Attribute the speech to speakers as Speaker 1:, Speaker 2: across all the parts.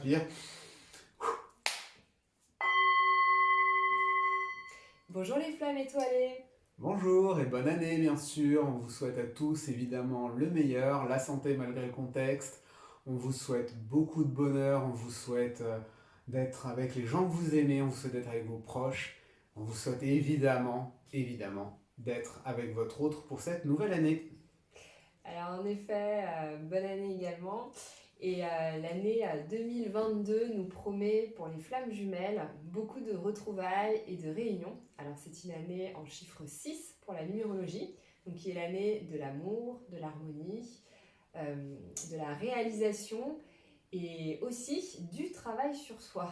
Speaker 1: Dire.
Speaker 2: Bonjour les flammes étoilées.
Speaker 1: Bonjour et bonne année bien sûr, on vous souhaite à tous évidemment le meilleur, la santé malgré le contexte, on vous souhaite beaucoup de bonheur, on vous souhaite d'être avec les gens que vous aimez, on vous souhaite d'être avec vos proches, on vous souhaite évidemment d'être avec votre autre pour cette nouvelle année.
Speaker 2: Alors en effet, bonne année également. Et l'année 2022 nous promet pour les flammes jumelles beaucoup de retrouvailles et de réunions. Alors c'est une année en chiffre 6 pour la numérologie, donc qui est l'année de l'amour, de l'harmonie, de la réalisation et aussi du travail sur soi.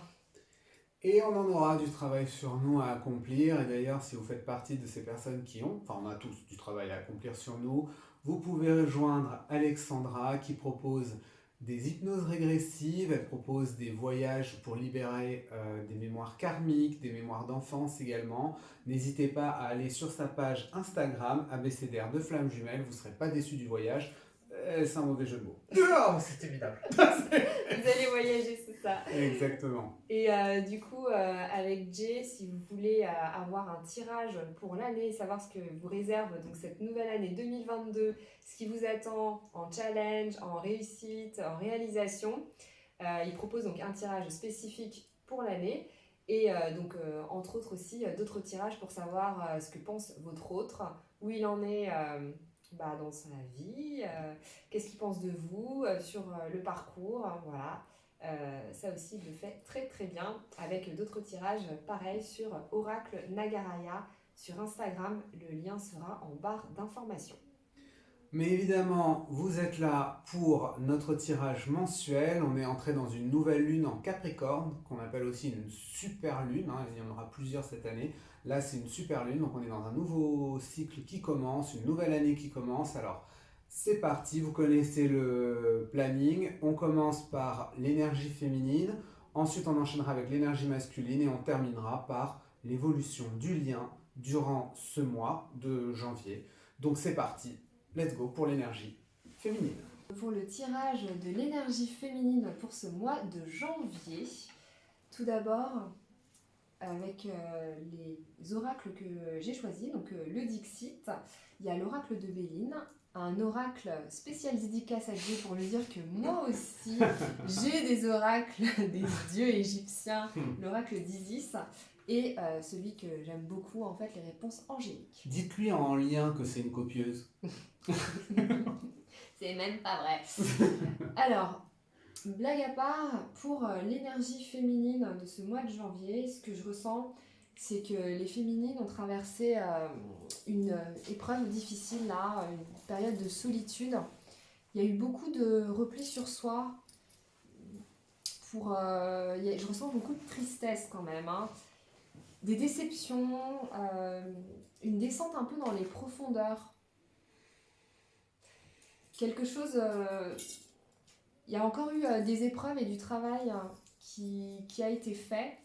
Speaker 1: Et on en aura du travail sur nous à accomplir. Et d'ailleurs, si vous faites partie de ces personnes qui ont, enfin on a tous du travail à accomplir sur nous, vous pouvez rejoindre Alexandra qui propose des hypnoses régressives, elle propose des voyages pour libérer des mémoires karmiques, des mémoires d'enfance également. N'hésitez pas à aller sur sa page Instagram, ABCDR de Flammes Jumelles, vous ne serez pas déçus du voyage. C'est un mauvais jeu de mots. Oh, c'est évident.
Speaker 2: Vous allez voyager, c'est ça.
Speaker 1: Exactement.
Speaker 2: Et du coup, avec Jay, si vous voulez avoir un tirage pour l'année, savoir ce que vous réserve donc cette nouvelle année 2022, ce qui vous attend en challenge, en réussite, en réalisation, il propose donc un tirage spécifique pour l'année et entre autres aussi d'autres tirages pour savoir ce que pense votre autre, où il en est dans sa vie, qu'est-ce qu'il pense de vous, sur le parcours, voilà. Ça aussi, il le fait très très bien avec d'autres tirages pareils sur Oracle Nagaraya sur Instagram. Le lien sera en barre d'information.
Speaker 1: Mais évidemment, vous êtes là pour notre tirage mensuel. On est entré dans une nouvelle lune en Capricorne, qu'on appelle aussi une super lune, hein. Il y en aura plusieurs cette année. Là, c'est une super lune, donc on est dans un nouveau cycle qui commence, une nouvelle année qui commence. Alors, c'est parti, vous connaissez le planning. On commence par l'énergie féminine, ensuite on enchaînera avec l'énergie masculine et on terminera par l'évolution du lien durant ce mois de janvier. Donc c'est parti. Let's go pour l'énergie féminine.
Speaker 2: Pour le tirage de l'énergie féminine pour ce mois de janvier, tout d'abord avec les oracles que j'ai choisis, donc le Dixit, il y a l'oracle de Béline, un oracle spécial dédicace à Dieu pour lui dire que moi aussi j'ai des oracles des dieux égyptiens, l'oracle d'Isis, et celui que j'aime beaucoup en fait, les réponses angéliques.
Speaker 1: Dites-lui en lien que c'est une copieuse.
Speaker 2: C'est même pas vrai. Alors, blague à part, pour l'énergie féminine de ce mois de janvier, ce que je ressens, c'est que les féminines ont traversé une épreuve difficile, là, une période de solitude. Il y a eu beaucoup de repli sur soi. Je ressens beaucoup de tristesse quand même, hein. Des déceptions, une descente un peu dans les profondeurs. Quelque chose... il y a encore eu des épreuves et du travail qui a été fait.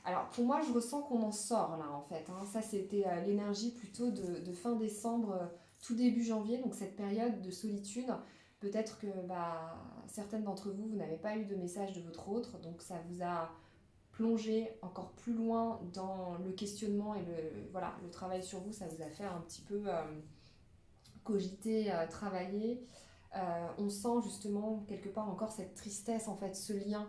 Speaker 2: Alors pour moi, je ressens qu'on en sort là en fait, hein. Ça, c'était l'énergie plutôt de fin décembre, tout début janvier, donc cette période de solitude. Peut-être que certaines d'entre vous, vous n'avez pas eu de message de votre autre, donc ça vous a plongé encore plus loin dans le questionnement et le travail sur vous. Ça vous a fait un petit peu cogiter, travailler. On sent justement quelque part encore cette tristesse, en fait, ce lien.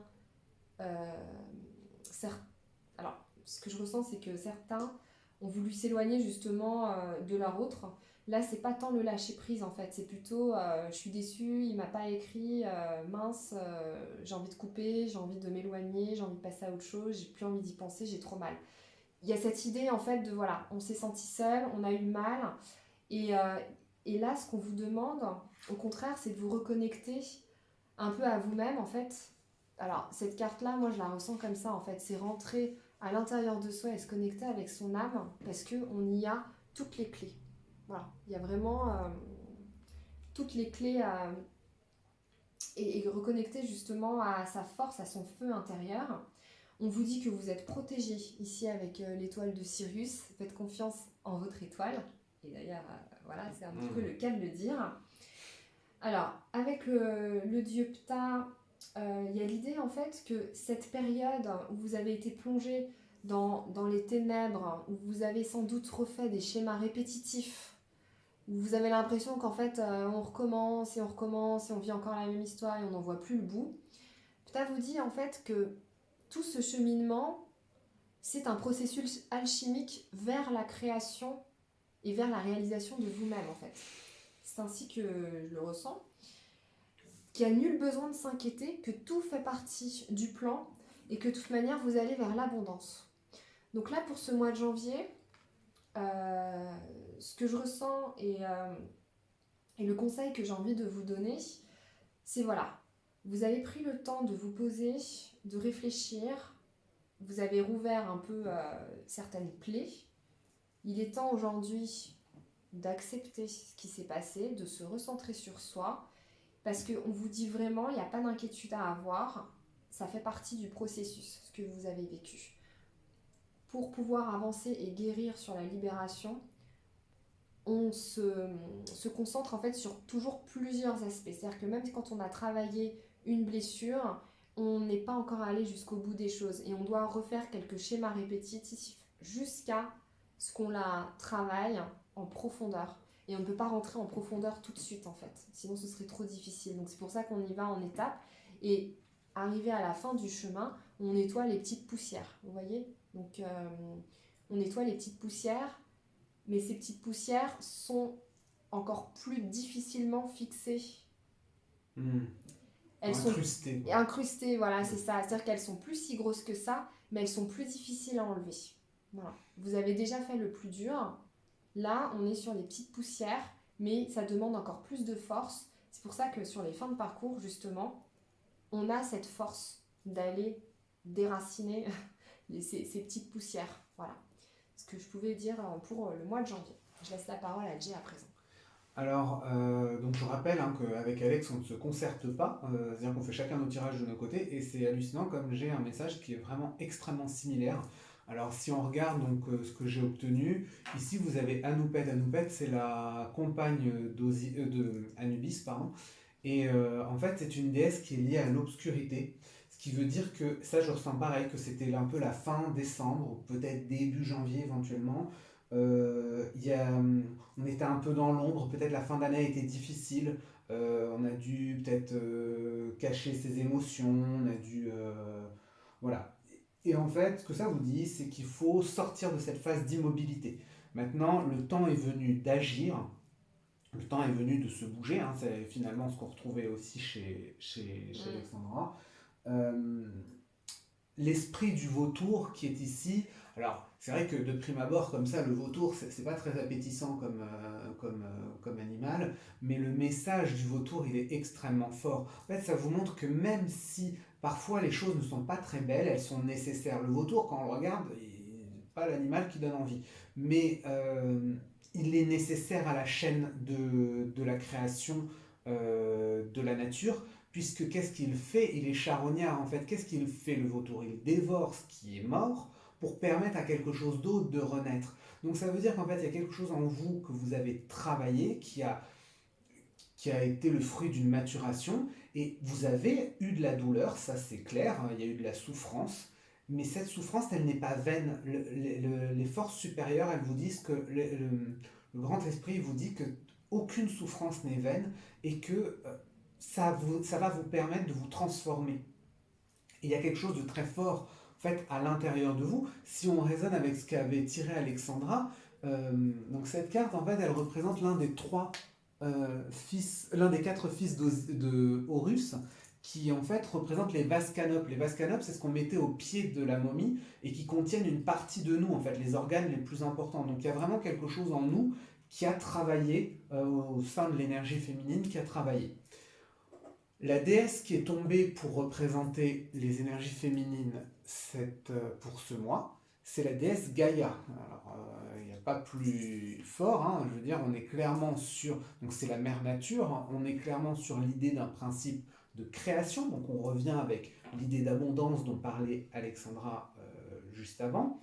Speaker 2: Alors, ce que je ressens, c'est que certains ont voulu s'éloigner justement de leur autre. Là, c'est pas tant le lâcher prise en fait, c'est plutôt je suis déçue, il m'a pas écrit, mince, j'ai envie de couper, j'ai envie de m'éloigner, j'ai envie de passer à autre chose, j'ai plus envie d'y penser, j'ai trop mal. Il y a cette idée en fait de voilà, on s'est senti seul, on a eu mal, et, euh, et là, ce qu'on vous demande, au contraire, c'est de vous reconnecter un peu à vous-même en fait. Alors, cette carte-là, moi je la ressens comme ça en fait, c'est rentrer à l'intérieur de soi et se connecter avec son âme parce qu'on y a toutes les clés. Voilà, il y a vraiment toutes les clés et reconnecter justement à sa force, à son feu intérieur. On vous dit que vous êtes protégé ici avec l'étoile de Sirius. Faites confiance en votre étoile. Et d'ailleurs, voilà, c'est un petit peu le cas de le dire. Alors, avec le dieu Ptah, il y a l'idée en fait que cette période où vous avez été plongé dans les ténèbres, où vous avez sans doute refait des schémas répétitifs, où vous avez l'impression qu'en fait on recommence et on recommence et on vit encore la même histoire et on n'en voit plus le bout, Ptah vous dit en fait que tout ce cheminement, c'est un processus alchimique vers la création et vers la réalisation de vous-même en fait. C'est ainsi que je le ressens. Qu'il n'y a nul besoin de s'inquiéter, que tout fait partie du plan et que de toute manière vous allez vers l'abondance. Donc là pour ce mois de janvier, ce que je ressens et le conseil que j'ai envie de vous donner, c'est voilà, vous avez pris le temps de vous poser, de réfléchir, vous avez rouvert un peu certaines plaies. Il est temps aujourd'hui d'accepter ce qui s'est passé, de se recentrer sur soi, parce qu'on vous dit vraiment, il n'y a pas d'inquiétude à avoir, ça fait partie du processus, ce que vous avez vécu. Pour pouvoir avancer et guérir sur la libération, on se concentre en fait sur toujours plusieurs aspects. C'est-à-dire que même quand on a travaillé une blessure, on n'est pas encore allé jusqu'au bout des choses et on doit refaire quelques schémas répétitifs jusqu'à ce qu'on la travaille en profondeur. Et on ne peut pas rentrer en profondeur tout de suite en fait, sinon ce serait trop difficile. Donc c'est pour ça qu'on y va en étapes et arrivé à la fin du chemin, on nettoie les petites poussières, vous voyez. Donc on nettoie les petites poussières, mais ces petites poussières sont encore plus difficilement fixées. Elles
Speaker 1: Incrustées.
Speaker 2: sont incrustées, voilà, c'est ça. C'est-à-dire qu'elles sont plus si grosses que ça, mais elles sont plus difficiles à enlever. Voilà. Vous avez déjà fait le plus dur. Là, on est sur les petites poussières, mais ça demande encore plus de force. C'est pour ça que sur les fins de parcours, justement, on a cette force d'aller déraciner ces petites poussières. Voilà ce que je pouvais dire pour le mois de janvier. Je laisse la parole à Jay à présent.
Speaker 1: Alors, donc je rappelle qu'avec Alex, on ne se concerte pas, c'est-à-dire qu'on fait chacun nos tirages de nos côtés, et c'est hallucinant comme j'ai un message qui est vraiment extrêmement similaire. Alors, si on regarde donc ce que j'ai obtenu, ici vous avez Anoupet. Anoupet, c'est la compagne de Anubis, pardon, et en fait, c'est une déesse qui est liée à l'obscurité, ce qui veut dire que ça, je ressens pareil, que c'était un peu la fin décembre, ou peut-être début janvier éventuellement. On était un peu dans l'ombre, peut-être la fin d'année a été difficile, on a dû peut-être cacher ses émotions, on a dû... voilà. Et en fait, ce que ça vous dit, c'est qu'il faut sortir de cette phase d'immobilité. Maintenant, le temps est venu d'agir, le temps est venu de se bouger, hein, c'est finalement ce qu'on retrouvait aussi chez Alexandra. Euh, L'esprit du vautour qui est ici. Alors, c'est vrai que de prime abord, comme ça, le vautour, c'est pas très appétissant comme animal, mais le message du vautour, il est extrêmement fort. En fait, ça vous montre que même si parfois les choses ne sont pas très belles, elles sont nécessaires. Le vautour, quand on le regarde, c'est pas l'animal qui donne envie, mais il est nécessaire à la chaîne de la création de la nature. Puisque qu'est-ce qu'il fait? Il est charognard en fait. Qu'est-ce qu'il fait le vautour? Il dévore ce qui est mort pour permettre à quelque chose d'autre de renaître. Donc ça veut dire qu'en fait il y a quelque chose en vous que vous avez travaillé, qui a été le fruit d'une maturation, et vous avez eu de la douleur, ça c'est clair, hein, il y a eu de la souffrance, mais cette souffrance elle n'est pas vaine. Les forces supérieures elles vous disent que le grand esprit vous dit que aucune souffrance n'est vaine et que ça va vous permettre de vous transformer. Et il y a quelque chose de très fort en fait, à l'intérieur de vous. Si on raisonne avec ce qu'avait tiré Alexandra, donc cette carte, en fait, elle représente l'un des l'un des quatre fils de Horus, qui en fait représente les vases canopes. Les vases canopes, c'est ce qu'on mettait au pied de la momie et qui contiennent une partie de nous, en fait, les organes les plus importants. Donc il y a vraiment quelque chose en nous qui a travaillé, au sein de l'énergie féminine, qui a travaillé. La déesse qui est tombée pour représenter les énergies féminines pour ce mois, c'est la déesse Gaïa. Alors, il n'y a pas plus fort, hein, je veux dire, on est clairement sur, donc c'est la mère nature, hein, on est clairement sur l'idée d'un principe de création, donc on revient avec l'idée d'abondance dont parlait Alexandra juste avant.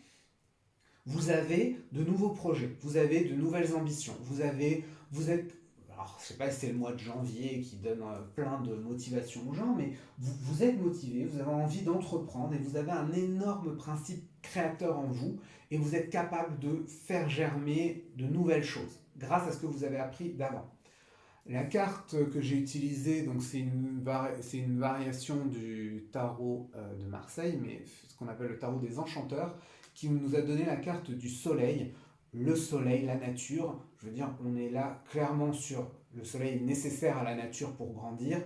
Speaker 1: Vous avez de nouveaux projets, vous avez de nouvelles ambitions, vous êtes alors je sais pas si c'est le mois de janvier qui donne plein de motivation aux gens, mais vous êtes motivé, vous avez envie d'entreprendre et vous avez un énorme principe créateur en vous et vous êtes capable de faire germer de nouvelles choses grâce à ce que vous avez appris d'avant. La carte que j'ai utilisée, donc c'est une variation du tarot de Marseille, mais ce qu'on appelle le tarot des enchanteurs, qui nous a donné la carte du soleil. Le soleil, la nature, je veux dire, on est là clairement sur le soleil nécessaire à la nature pour grandir.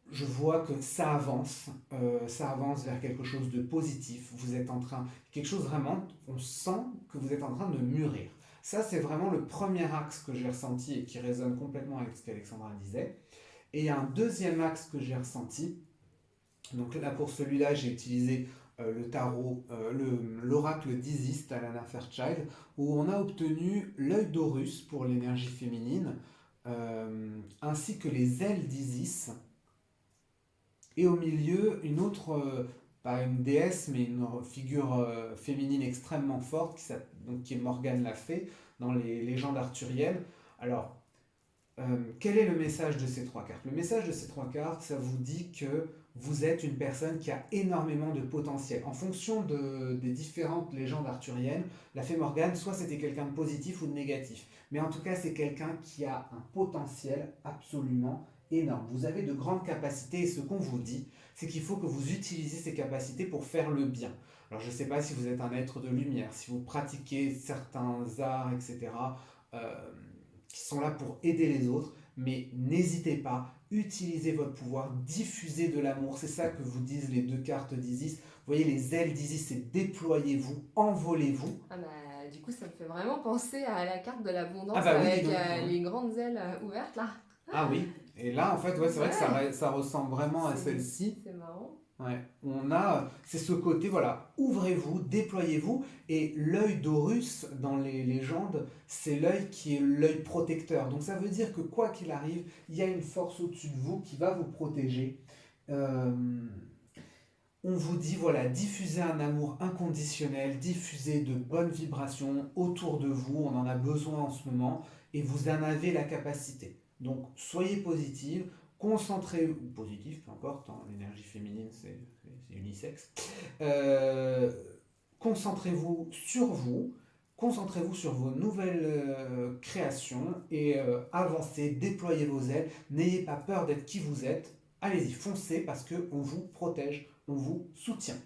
Speaker 1: Je vois que ça avance vers quelque chose de positif. Vous êtes en train, quelque chose vraiment, on sent que vous êtes en train de mûrir. Ça, c'est vraiment le premier axe que j'ai ressenti et qui résonne complètement avec ce qu'Alexandra disait. Et il y a un deuxième axe que j'ai ressenti. Donc là, pour celui-là, j'ai utilisé le tarot, l'oracle d'Isis, Talana Fairchild, où on a obtenu l'œil d'Horus pour l'énergie féminine, ainsi que les ailes d'Isis. Et au milieu, une autre, pas une déesse, mais une figure féminine extrêmement forte, qui est Morgane la Fée, dans les légendes arthuriennes. Alors, quel est le message de ces trois cartes? Le message de ces trois cartes, ça vous dit que vous êtes une personne qui a énormément de potentiel. En fonction des différentes légendes arthuriennes, la fée Morgane, soit c'était quelqu'un de positif ou de négatif. Mais en tout cas, c'est quelqu'un qui a un potentiel absolument énorme. Vous avez de grandes capacités et ce qu'on vous dit, c'est qu'il faut que vous utilisiez ces capacités pour faire le bien. Alors je ne sais pas si vous êtes un être de lumière, si vous pratiquez certains arts, etc., qui sont là pour aider les autres, mais n'hésitez pas, utilisez votre pouvoir, diffusez de l'amour, c'est ça que vous disent les deux cartes d'Isis. Vous voyez les ailes d'Isis, c'est déployez-vous, envolez-vous.
Speaker 2: Ah bah, du coup, ça me fait vraiment penser à la carte de l'abondance
Speaker 1: Ah bah oui,
Speaker 2: avec
Speaker 1: donc,
Speaker 2: les grandes ailes ouvertes là.
Speaker 1: Ah oui, et là en fait, ouais, c'est vrai que ça ressemble vraiment à celle-ci.
Speaker 2: C'est marrant.
Speaker 1: Ouais, c'est ce côté, voilà, ouvrez-vous, déployez-vous, et l'œil d'Horus dans les légendes, c'est l'œil qui est l'œil protecteur. Donc ça veut dire que quoi qu'il arrive, il y a une force au-dessus de vous qui va vous protéger. On vous dit, voilà, diffusez un amour inconditionnel, diffusez de bonnes vibrations autour de vous, on en a besoin en ce moment, et vous en avez la capacité. Donc soyez positive, concentrez-vous, positif, peu importe, hein, l'énergie féminine c'est unisexe. Concentrez-vous sur vous, concentrez-vous sur vos nouvelles créations et avancez, déployez vos ailes, n'ayez pas peur d'être qui vous êtes, allez-y, foncez parce qu'on vous protège, on vous soutient.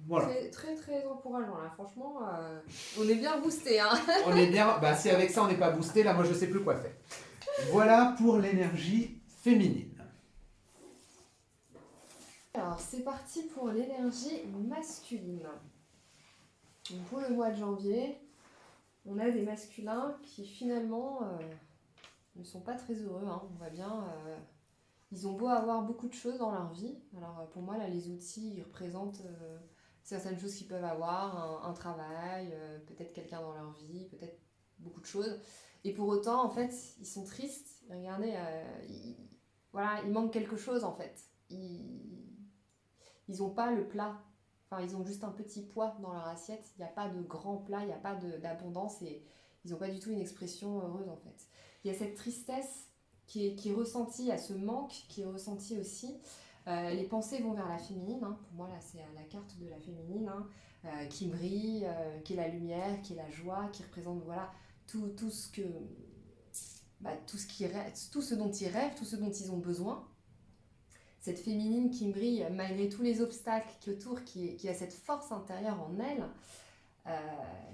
Speaker 1: Voilà.
Speaker 2: Très, très, très encourageant là, franchement, on est bien boosté. Hein.
Speaker 1: On est bien, bah si avec ça on n'est pas boosté, là moi je sais plus quoi faire. Voilà pour l'énergie féminine.
Speaker 2: Alors c'est parti pour l'énergie masculine. Donc, pour le mois de janvier, on a des masculins qui finalement ne sont pas très heureux, hein. On voit bien, ils ont beau avoir beaucoup de choses dans leur vie. Alors pour moi là les outils ils représentent certaines choses qu'ils peuvent avoir, un travail, peut-être quelqu'un dans leur vie, peut-être beaucoup de choses. Et pour autant en fait ils sont tristes. Regardez, voilà, il manque quelque chose en fait. Ils n'ont pas le plat. Enfin, ils ont juste un petit poids dans leur assiette. Il n'y a pas de grand plat, il n'y a pas d'abondance et ils n'ont pas du tout une expression heureuse en fait. Il y a cette tristesse qui est ressentie, il y a ce manque qui est ressenti aussi. Les pensées vont vers la féminine. Hein. Pour moi, là, c'est la carte de la féminine hein, qui brille, qui est la lumière, qui est la joie, qui représente voilà, tout ce que, tout ce dont ils rêvent, tout ce dont ils ont besoin. Cette féminine qui brille malgré tous les obstacles qui autour, qui a cette force intérieure en elle.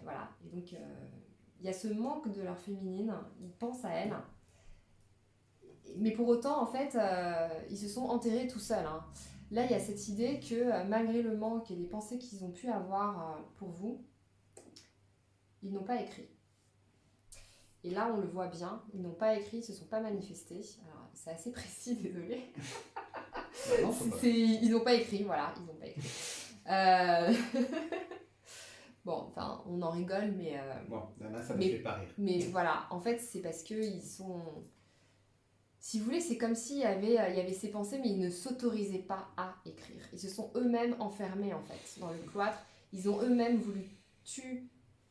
Speaker 2: Voilà. Et donc, il y a ce manque de leur féminine. Ils pensent à elle. Mais pour autant, en fait, ils se sont enterrés tout seuls. Hein. Là, il y a cette idée que malgré le manque et les pensées qu'ils ont pu avoir pour vous, ils n'ont pas écrit. Et là, on le voit bien, ils n'ont pas écrit, ils ne se sont pas manifestés. Alors, c'est assez précis, désolé.
Speaker 1: Non,
Speaker 2: ils n'ont pas écrit, voilà, ils n'ont pas écrit. Bon, enfin, on en rigole, mais...
Speaker 1: Bon, là, ça ne me fait pas rire.
Speaker 2: Mais voilà, en fait, c'est parce qu'ils sont... Si vous voulez, c'est comme s'il y avait ces pensées, mais ils ne s'autorisaient pas à écrire. Ils se sont eux-mêmes enfermés, en fait, dans le cloître. Ils ont eux-mêmes voulu tuer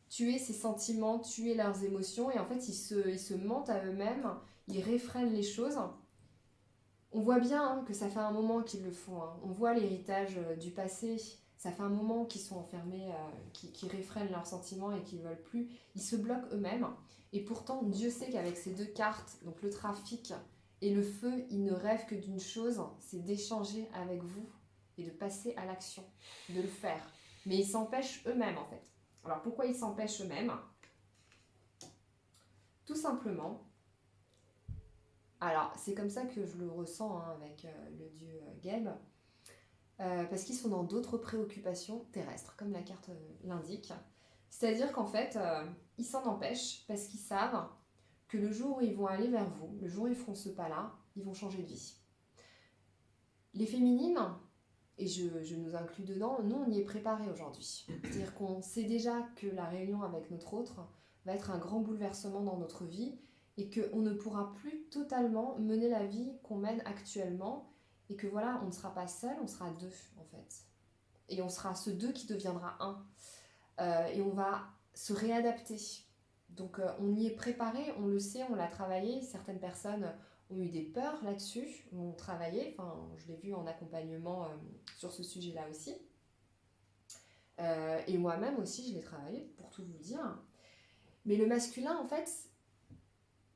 Speaker 2: tuer ses sentiments, tuer leurs émotions, et en fait ils se mentent à eux-mêmes, ils réfrènent les choses. On voit bien hein, que ça fait un moment qu'ils le font, hein. On voit l'héritage du passé, ça fait un moment qu'ils sont enfermés, qui réfrènent leurs sentiments et qu'ils ne veulent plus. Ils se bloquent eux-mêmes, et pourtant Dieu sait qu'avec ces deux cartes, donc le trafic et le feu, ils ne rêvent que d'une chose, c'est d'échanger avec vous et de passer à l'action, de le faire. Mais ils s'empêchent eux-mêmes en fait. Alors pourquoi ils s'empêchent eux-mêmes? Tout simplement, alors c'est comme ça que je le ressens hein, avec le dieu Geb, parce qu'ils sont dans d'autres préoccupations terrestres, comme la carte l'indique. C'est-à-dire qu'en fait, ils s'en empêchent parce qu'ils savent que le jour où ils vont aller vers vous, le jour où ils feront ce pas-là, ils vont changer de vie. Les féminines, et je nous inclus dedans, nous on y est préparés aujourd'hui. C'est-à-dire qu'on sait déjà que la réunion avec notre autre va être un grand bouleversement dans notre vie et qu'on ne pourra plus totalement mener la vie qu'on mène actuellement et que voilà, on ne sera pas seul, on sera deux en fait. Et on sera ce deux qui deviendra un. Et on va se réadapter. Donc on y est préparé, on le sait, on l'a travaillé. Certaines personnes ont eu des peurs là-dessus, ont travaillé. Enfin, je l'ai vu en accompagnement sur ce sujet-là aussi. Et moi-même aussi, je l'ai travaillé, pour tout vous dire. Mais le masculin, en fait,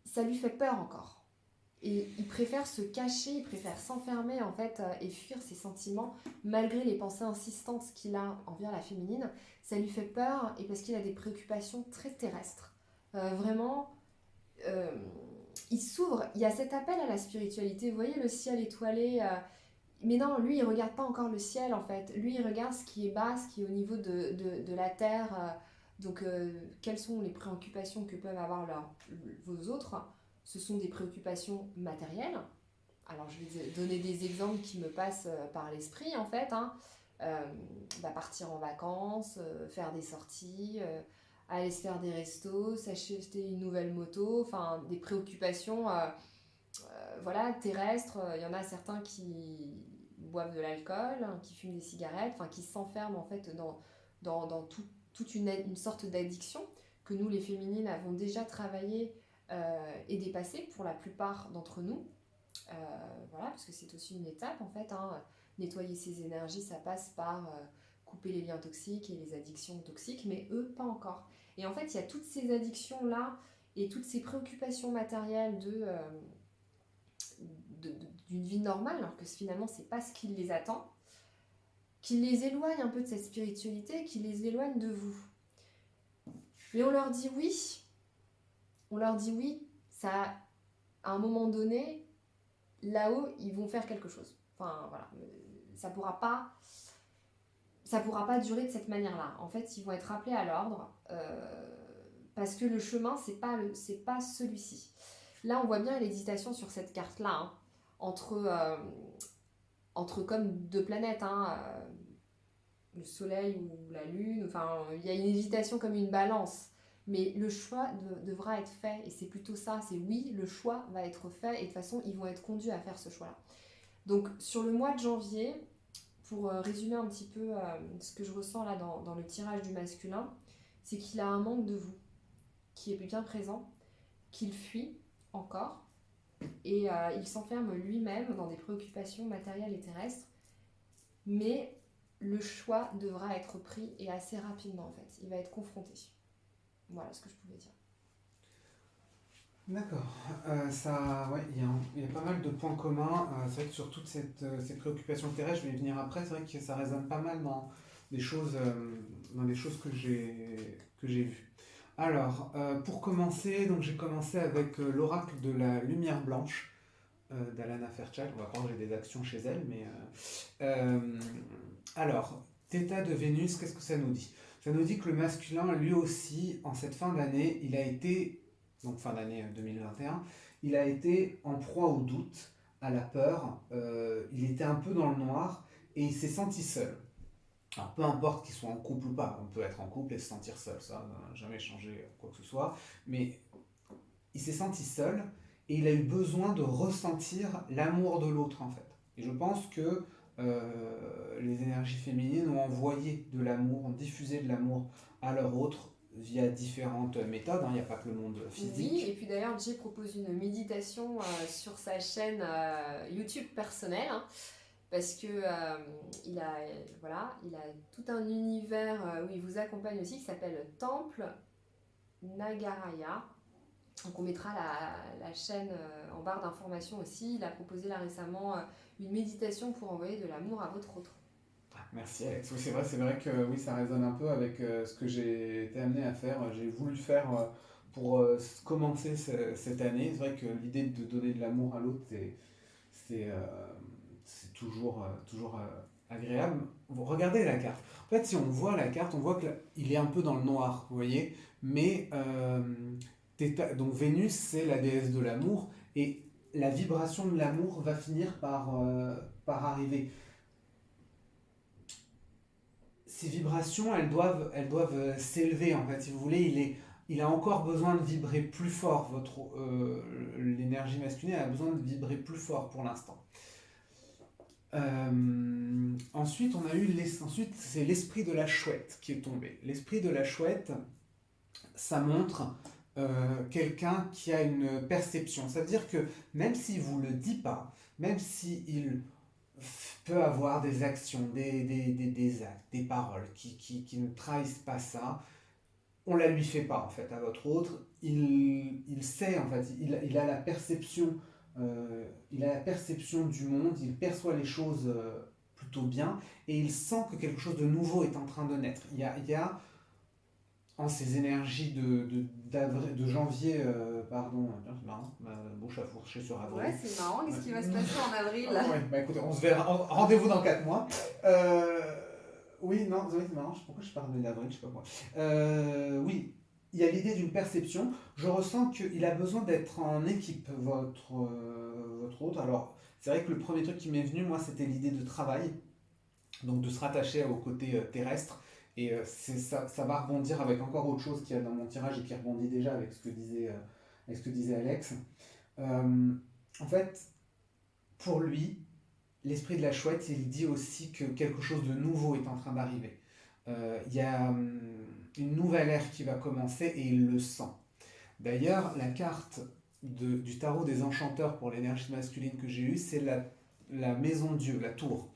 Speaker 2: ça lui fait peur encore. Et il préfère se cacher, il préfère s'enfermer en fait et fuir ses sentiments malgré les pensées insistantes qu'il a envers la féminine. Ça lui fait peur et parce qu'il a des préoccupations très terrestres. Vraiment, il s'ouvre, il y a cet appel à la spiritualité. Vous voyez le ciel étoilé, mais non, lui il regarde pas encore le ciel en fait. Lui il regarde ce qui est bas, ce qui est au niveau de la terre. Donc quelles sont les préoccupations que peuvent avoir vos autres? Ce sont des préoccupations matérielles. Alors, je vais donner des exemples qui me passent par l'esprit, en fait. Hein. Partir en vacances, faire des sorties, aller se faire des restos, s'acheter une nouvelle moto, enfin, des préoccupations voilà, terrestres. Il y en a certains qui boivent de l'alcool, hein, qui fument des cigarettes, enfin, qui s'enferment, en fait, dans toute une sorte d'addiction que nous, les féminines, avons déjà travaillé et dépassé pour la plupart d'entre nous. Voilà, parce que c'est aussi une étape en fait. Hein. Nettoyer ses énergies, ça passe par couper les liens toxiques et les addictions toxiques, mais eux, pas encore. Et en fait, il y a toutes ces addictions-là et toutes ces préoccupations matérielles d'une vie normale, alors que finalement, c'est pas ce qui les attend, qui les éloigne un peu de cette spiritualité, qui les éloigne de vous. Mais on leur dit oui, ça, à un moment donné, là-haut, ils vont faire quelque chose. Enfin, voilà, ça pourra pas durer de cette manière-là. En fait, ils vont être appelés à l'ordre parce que le chemin, c'est pas celui-ci. Là, on voit bien l'hésitation sur cette carte-là, hein, entre comme deux planètes, hein, le soleil ou la lune. Enfin, il y a une hésitation comme une balance. Mais le choix devra être fait, et c'est plutôt ça, c'est oui, le choix va être fait, et de toute façon, ils vont être conduits à faire ce choix-là. Donc, sur le mois de janvier, pour résumer un petit peu ce que je ressens là dans le tirage du masculin, c'est qu'il a un manque de vous, qui est bien présent, qu'il fuit encore, et il s'enferme lui-même dans des préoccupations matérielles et terrestres, mais le choix devra être pris, et assez rapidement en fait, il va être confronté. Voilà ce que je pouvais dire.
Speaker 1: D'accord. Ouais, il y a pas mal de points communs. C'est vrai que sur toutes ces préoccupations terrestres, je vais y venir après. C'est vrai que ça résonne pas mal dans des choses que j'ai vues. Alors, pour commencer, donc j'ai commencé avec l'oracle de la lumière blanche d'Alana Fairchild. On va croire que j'ai des actions chez elle, mais alors, Theta de Vénus, qu'est-ce que ça nous dit? Ça nous dit que le masculin, lui aussi, en cette fin d'année, donc fin d'année 2021, il a été en proie au doute, à la peur, il était un peu dans le noir et il s'est senti seul. Alors peu importe qu'il soit en couple ou pas, on peut être en couple et se sentir seul, ça n'a jamais changé quoi que ce soit, mais il s'est senti seul et il a eu besoin de ressentir l'amour de l'autre en fait. Et je pense que les énergies féminines ont envoyé de l'amour, ont diffusé de l'amour à leur autre via différentes méthodes, hein. Il n'y a pas que le monde physique.
Speaker 2: Oui, et puis d'ailleurs, Jay propose une méditation sur sa chaîne YouTube personnelle, hein, parce que il a tout un univers où il vous accompagne aussi, qui s'appelle Temple Nagaraya. Donc on mettra la chaîne en barre d'informations aussi. Il a proposé là récemment une méditation pour envoyer de l'amour à votre autre.
Speaker 1: Merci Alex. Oui, c'est vrai que oui, ça résonne un peu avec ce que j'ai été amené à faire. J'ai voulu le faire pour commencer cette année. C'est vrai que l'idée de donner de l'amour à l'autre, c'est, euh, c'est toujours agréable. Regardez la carte. En fait, si on voit la carte, on voit qu'il est un peu dans le noir, vous voyez. Mais donc Vénus, c'est la déesse de l'amour et la vibration de l'amour va finir par arriver. Ces vibrations, elles doivent s'élever en fait. Si vous voulez, il a encore besoin de vibrer plus fort. L'énergie masculine a besoin de vibrer plus fort pour l'instant. Ensuite, ensuite, c'est l'esprit de la chouette qui est tombé. L'esprit de la chouette, ça montre quelqu'un qui a une perception. C'est-à-dire que même s'il ne vous le dit pas, même s'il peut avoir des actions, des actes, des paroles qui ne trahissent pas ça, on ne la lui fait pas en fait à votre autre. Il sait en fait, il a la perception, il a la perception du monde, il perçoit les choses plutôt bien et il sent que quelque chose de nouveau est en train de naître. Il y a en ces énergies de janvier, pardon, c'est marrant, ma bouche a fourché sur avril.
Speaker 2: Ouais, c'est marrant. Qu'est-ce qui va se passer en avril
Speaker 1: Ah ouais, bah écoutez, on se verra. Rendez-vous dans 4 mois. Oui, non, oui, c'est marrant. Pourquoi je parle d'avril, je sais pas moi. Oui, il y a l'idée d'une perception. Je ressens qu'il a besoin d'être en équipe, votre autre. Alors, c'est vrai que le premier truc qui m'est venu, moi, c'était l'idée de travail. Donc, de se rattacher au côté terrestre. Et ça va rebondir avec encore autre chose qu'il y a dans mon tirage et qui rebondit déjà avec ce que disait Alex. En fait, pour lui, l'esprit de la chouette, il dit aussi que quelque chose de nouveau est en train d'arriver. Il y a une nouvelle ère qui va commencer et il le sent. D'ailleurs, la carte du tarot des enchanteurs pour l'énergie masculine que j'ai eue, c'est la maison Dieu, la tour.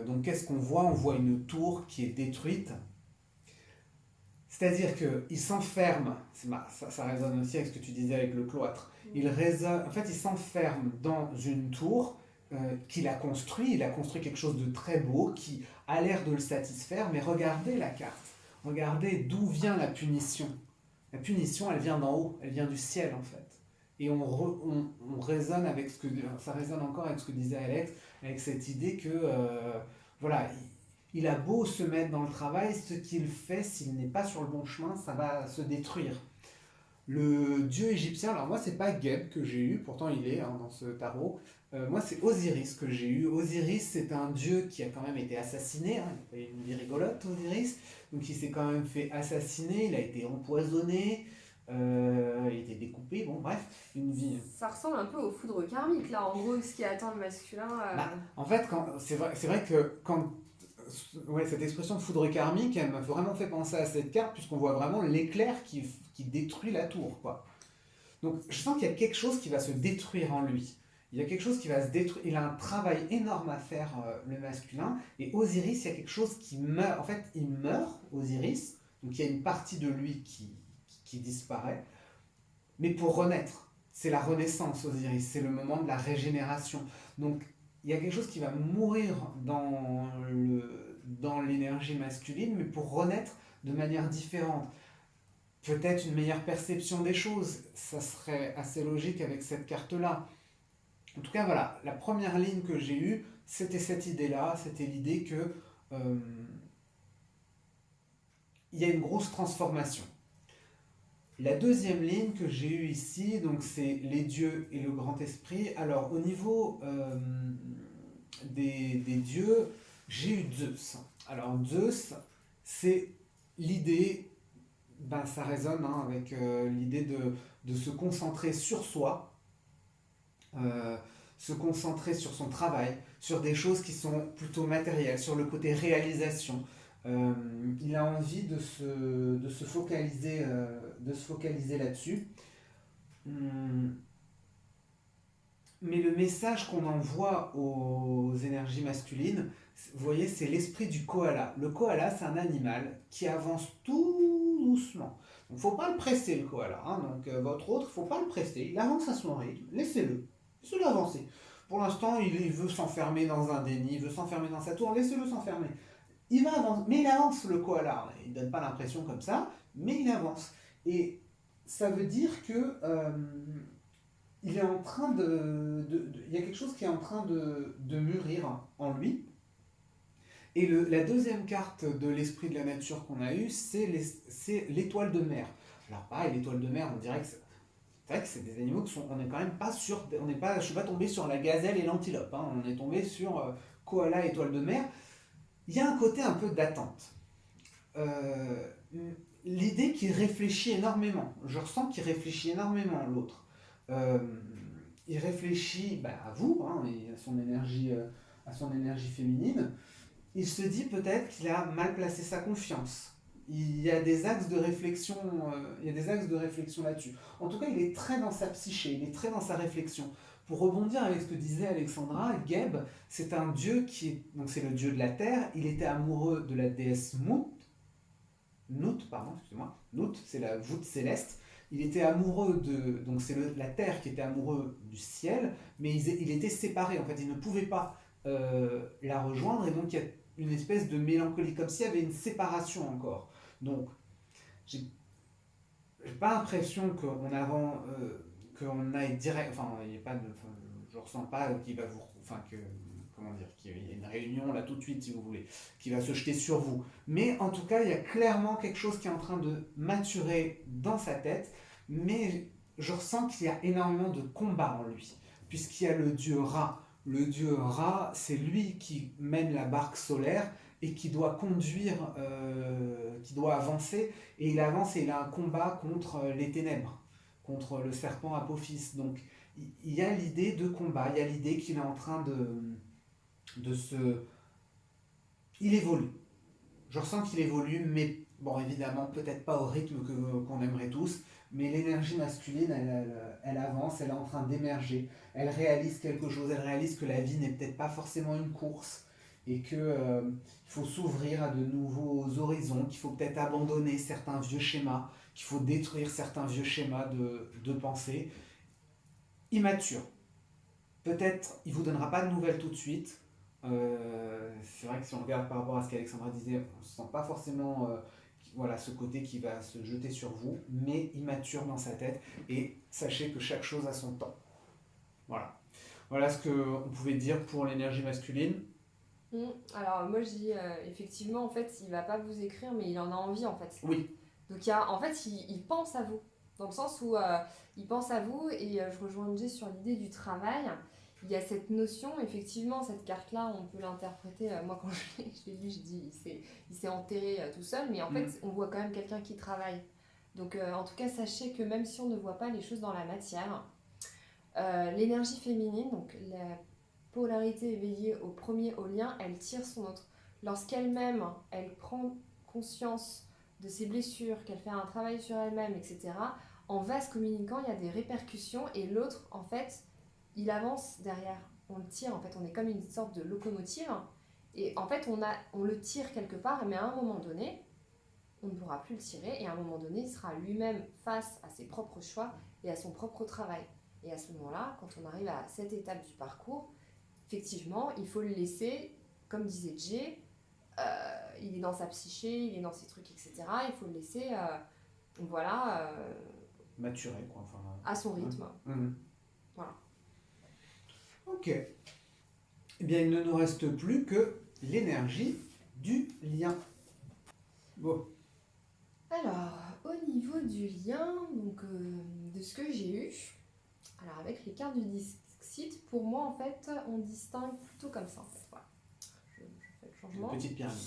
Speaker 1: Donc qu'est-ce qu'on voit? On voit une tour qui est détruite. C'est-à-dire qu'il s'enferme, ça résonne aussi avec ce que tu disais avec le cloître, en fait il s'enferme dans une tour qu'il a construit, il a construit quelque chose de très beau qui a l'air de le satisfaire, mais regardez la carte, regardez d'où vient la punition. La punition, elle vient d'en haut, elle vient du ciel en fait. Et on résonne avec ça résonne encore avec ce que disait Alex, avec cette idée que voilà, il a beau se mettre dans le travail, ce qu'il fait, s'il n'est pas sur le bon chemin, ça va se détruire. Le dieu égyptien, alors moi c'est pas Geb que j'ai eu, pourtant il est dans ce tarot. Moi c'est Osiris que j'ai eu. Osiris c'est un dieu qui a quand même été assassiné, hein. Il a une vie rigolote Osiris, donc il s'est quand même fait assassiner, il a été empoisonné, il a été découpé, bon bref, une vie.
Speaker 2: Ça ressemble un peu aux foudres karmiques là, en gros, ce qui attend le masculin.
Speaker 1: En fait, c'est vrai que quand cette expression de foudre karmique, elle m'a vraiment fait penser à cette carte, puisqu'on voit vraiment l'éclair qui détruit la tour, quoi. Donc je sens qu'il y a quelque chose qui va se détruire en lui. Il y a quelque chose qui va se détruire. Il a un travail énorme à faire, le masculin. Et Osiris, il y a quelque chose qui meurt. En fait, il meurt, Osiris. Donc il y a une partie de lui qui disparaît. Mais pour renaître. C'est la renaissance, Osiris. C'est le moment de la régénération. Donc il y a quelque chose qui va mourir dans l'énergie masculine, mais pour renaître de manière différente. Peut-être une meilleure perception des choses, ça serait assez logique avec cette carte-là. En tout cas, voilà, la première ligne que j'ai eue, c'était cette idée-là, c'était l'idée que il y a une grosse transformation. La deuxième ligne que j'ai eue ici, donc c'est les dieux et le grand esprit. Alors au niveau des dieux, j'ai eu Zeus. Alors Zeus, c'est l'idée, ça résonne avec l'idée de se concentrer sur soi, se concentrer sur son travail, sur des choses qui sont plutôt matérielles, sur le côté réalisation. Il a envie de se focaliser là-dessus. Hum, Mais le message qu'on envoie aux énergies masculines, vous voyez, c'est l'esprit du koala. Le koala, c'est un animal qui avance tout doucement. Donc, faut pas le presser, le koala. Hein. Donc, votre autre, faut pas le presser. Il avance à son rythme. Laissez-le. Laissez-le avancer. Pour l'instant, il veut s'enfermer dans un déni, il veut s'enfermer dans sa tour. Laissez-le s'enfermer. Il va avancer. Mais il avance, le koala. Il ne donne pas l'impression comme ça, mais il avance. Et ça veut dire que il est en train il y a quelque chose qui est en train de mûrir en lui. Et la deuxième carte de l'esprit de la nature qu'on a eue, c'est l'étoile de mer. Alors pareil, l'étoile de mer, on dirait que c'est vrai que c'est des animaux qui sont, on n'est quand même pas sur, on n'est pas, je suis pas tombé sur la gazelle et l'antilope, hein, on est tombé sur koala, étoile de mer. Il y a un côté un peu d'attente. Euh, L'idée qu'il réfléchit énormément, je ressens qu'il réfléchit énormément l'autre. Euh, il réfléchit à vous hein, et à son énergie féminine. Il se dit peut-être qu'il a mal placé sa confiance. Il y a des axes de réflexion, il y a des axes de réflexion là-dessus. En tout cas, il est très dans sa psyché, il est très dans sa réflexion. Pour rebondir avec ce que disait Alexandra, Geb, c'est un dieu donc c'est le dieu de la terre. Il était amoureux de la déesse Nut, c'est la voûte céleste. Il était amoureux donc c'est la terre qui était amoureux du ciel, mais il était séparé. En fait, il ne pouvait pas la rejoindre, et donc il y a une espèce de mélancolie, comme s'il y avait une séparation encore. Donc, j'ai pas l'impression qu'on aille direct. Enfin, il y a pas de. Enfin, je ressens pas qu'il va vous. Enfin, que. Comment dire, qu'il y a une réunion là tout de suite, si vous voulez, qui va se jeter sur vous. Mais en tout cas, il y a clairement quelque chose qui est en train de maturer dans sa tête, mais je ressens qu'il y a énormément de combat en lui, puisqu'il y a le dieu Ra. Le dieu Ra, c'est lui qui mène la barque solaire et qui doit conduire, qui doit avancer, et il avance et il a un combat contre les ténèbres, contre le serpent Apophis. Donc il y a l'idée de combat, il y a l'idée qu'il est en train de se... Il évolue. Je ressens qu'il évolue, mais bon, évidemment, peut-être pas au rythme qu'on aimerait tous, mais l'énergie masculine, elle avance, elle est en train d'émerger, elle réalise quelque chose, elle réalise que la vie n'est peut-être pas forcément une course, et que il faut s'ouvrir à de nouveaux horizons, qu'il faut peut-être abandonner certains vieux schémas, qu'il faut détruire certains vieux schémas de pensée. Immature. Peut-être il ne vous donnera pas de nouvelles tout de suite. C'est vrai que si on regarde par rapport à ce qu'Alexandra disait, on ne sent pas forcément voilà, ce côté qui va se jeter sur vous, mais immature dans sa tête. Et sachez que chaque chose a son temps. Voilà. Voilà ce qu'on pouvait dire pour l'énergie masculine.
Speaker 2: Alors moi je dis effectivement en fait il va pas vous écrire mais il en a envie en fait.
Speaker 1: Oui.
Speaker 2: Donc en fait il pense à vous. Dans le sens où il pense à vous et je rejoindrai sur l'idée du travail. Il y a cette notion, effectivement, cette carte-là, on peut l'interpréter. Moi, quand je l'ai lu, je dis il s'est enterré tout seul, mais en fait, on voit quand même quelqu'un qui travaille. Donc, en tout cas, sachez que même si on ne voit pas les choses dans la matière, l'énergie féminine, donc la polarité éveillée au premier au lien, elle tire son autre. Lorsqu'elle-même, elle prend conscience de ses blessures, qu'elle fait un travail sur elle-même, etc., en vase communicant, il y a des répercussions et l'autre, en fait, il avance derrière. On le tire, en fait, on est comme une sorte de locomotive et en fait, on le tire quelque part, mais à un moment donné, on ne pourra plus le tirer et à un moment donné, il sera lui-même face à ses propres choix et à son propre travail. Et à ce moment-là, quand on arrive à cette étape du parcours, effectivement, il faut le laisser, comme disait Jay, il est dans sa psyché, il est dans ses trucs, etc. Il faut le laisser,
Speaker 1: maturer, quoi. Enfin,
Speaker 2: à son rythme. Voilà.
Speaker 1: Ok. Eh bien, il ne nous reste plus que l'énergie du lien. Bon.
Speaker 2: Alors, au niveau du lien, donc, de ce que j'ai eu, alors avec les cartes du Dixit, pour moi, en fait, on distingue plutôt comme ça, en fait. Voilà. Je fais le changement.
Speaker 1: Une petite pyramide.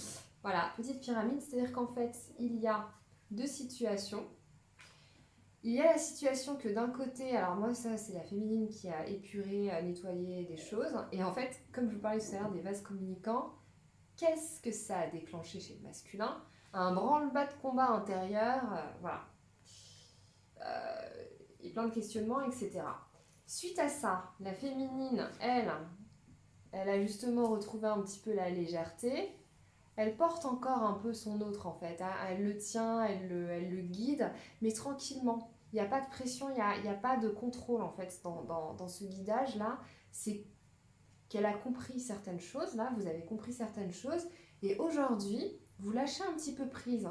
Speaker 2: Voilà, petite pyramide, c'est-à-dire qu'en fait, il y a deux situations. Il y a la situation que d'un côté, alors moi ça c'est la féminine qui a épuré, nettoyé des choses, et en fait, comme je vous parlais tout à l'heure des vases communicants, qu'est-ce que ça a déclenché chez le masculin? Un branle-bas de combat intérieur, voilà. Et plein de questionnements, etc. Suite à ça, la féminine, elle a justement retrouvé un petit peu la légèreté. Elle porte encore un peu son autre en fait, hein. Elle le tient, elle le guide, mais tranquillement. Il n'y a pas de pression, il y a pas de contrôle en fait dans ce guidage-là. C'est qu'elle a compris certaines choses, là, vous avez compris certaines choses, et aujourd'hui, vous lâchez un petit peu prise.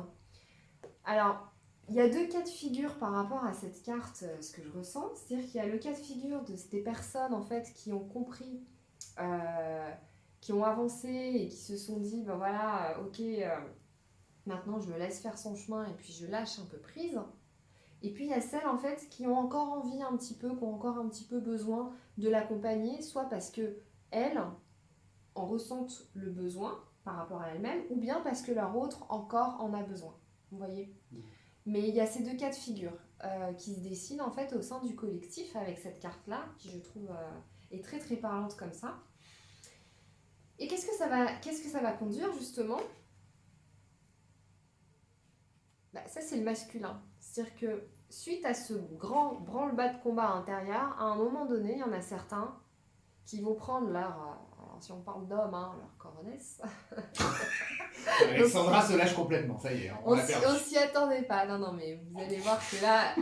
Speaker 2: Alors, il y a deux cas de figure par rapport à cette carte, ce que je ressens, c'est-à-dire qu'il y a le cas de figure des personnes en fait qui ont compris, qui ont avancé et qui se sont dit, ben voilà, ok, maintenant je me laisse faire son chemin et puis je lâche un peu prise. Et puis il y a celles en fait qui ont encore envie un petit peu, qui ont encore un petit peu besoin de l'accompagner, soit parce que elles en ressentent le besoin par rapport à elles-mêmes, ou bien parce que leur autre encore en a besoin. Vous voyez ? Mais il y a ces deux cas de figure qui se dessinent en fait au sein du collectif avec cette carte-là, qui je trouve est très très parlante comme ça. Et qu'est-ce que ça va conduire justement ? Ça c'est le masculin. C'est-à-dire que suite à ce grand branle-bas de combat intérieur, à un moment donné, il y en a certains qui vont prendre leur, alors si on parle d'hommes, hein, leur coronesse.
Speaker 1: Alexandra se lâche complètement, ça y est, on l'a perdu.
Speaker 2: On s'y attendait pas, non, mais vous allez voir que là,